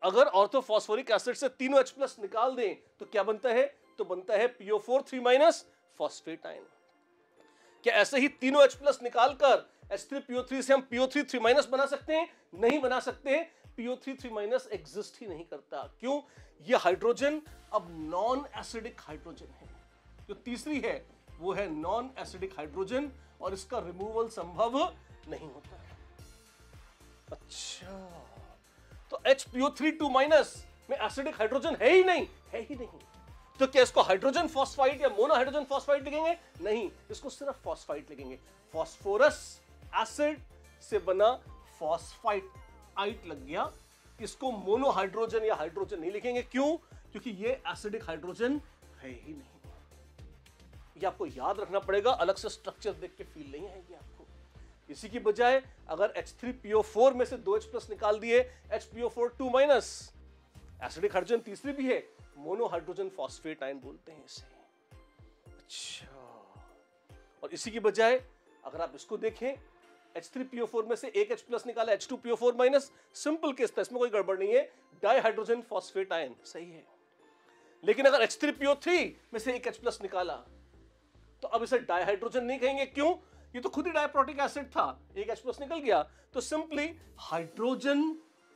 अगर orthophosphoric acid से तीनों H+ निकाल दें तो क्या बनता है? तो बनता है PO4 3- फॉस्फेट आयन। क्या ऐसे ही तीनों H+ निकालकर H3PO3 से हम PO3 3- बना सकते हैं? नहीं बना सकते। PO3 3- एग्जिस्ट ही नहीं करता। क्यों? यह हाइड्रोजन अब नॉन एसिडिक हाइड्रोजन है। जो तीसरी है वो है नॉन एसिडिक हाइड्रोजन और इसका रिमूवल संभव नहीं होता है। अच्छा, तो HPO3 2- में एसिडिक हाइड्रोजन है ही नहीं, है ही नहीं। तो क्या इसको हाइड्रोजन फॉस्फाइड या मोनो हाइड्रोजन फॉस्फाइड लिखेंगे? नहीं, इसको सिर्फ फॉस्फाइड लिखेंगे। फॉस्फोरस एसिड से बना फॉस्फाइड आइट लग गया। इसको मोनो हाइड्रोजन या हाइड्रोजन नहीं लिखेंगे। क्यों? क्योंकि ये एसिडिक हाइड्रोजन है ही नहीं। ये आपको याद रखना पड़ेगा, अलग से स्ट्रक्चर देख के फील नहीं आएगी आपको। इसी की बजाय अगर H3PO4 में से 2 H+ निकाल दिए, HPO4 2- एसिडिक हाइड्रोजन तीसरी भी है, मोनो हाइड्रोजन फॉस्फेट आयन बोलते हैं इसे। अच्छा, और इसी की बजाय अगर आप इसको देखें, H3PO4 में से एक H+ निकाला, H2PO4-, सिंपल केस था, इसमें कोई गड़बड़ नहीं है, डाइहाइड्रोजन फॉस्फेट आयन सही है। लेकिन अगर H3PO3 में से एक H+ निकाला तो अब इसे डाइहाइड्रोजन नहीं कहेंगे। क्यों? ये तो खुद ही डायप्रोटिक एसिड था, एक H+ निकल गया तो सिंपली हाइड्रोजन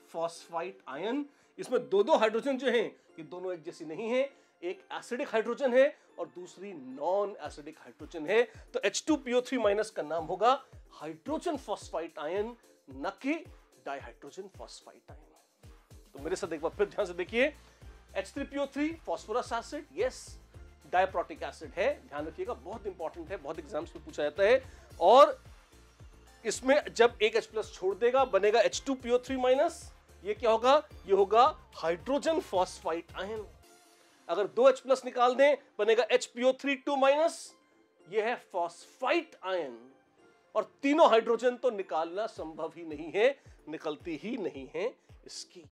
फॉस्फाइट आयन। इसमें दो हाइड्रोजन जो हैं ये दोनों एक जैसी नहीं है, एक एसिडिक हाइड्रोजन है और दूसरी नॉन एसिडिक हाइड्रोजन है। तो H2PO3- का नाम होगा हाइड्रोजन फॉस्फाइट आयन, न कि डाइहाइड्रोजन फॉस्फाइट आयन। तो मेरे साथ एक बार फिर ध्यान से देखिए, H3PO3 phosphorous acid, yes, डायप्रोटिक acid है, ध्यान रखिएगा, बहुत इंपॉर्टेंट है, बहुत एग्जाम्स में पूछा जाता है। और इसमें जब एक H+ छोड़ देगा बनेगा H2PO3-, ये क्या होगा? ये होगा हाइड्रोजन फॉस्फाइट आयन। अगर 2 H+ निकाल दें बनेगा HPO3 2-, ये है फॉस्फाइट आयन। और तीनों हाइड्रोजन तो निकालना संभव ही नहीं है, निकलती ही नहीं है इसकी।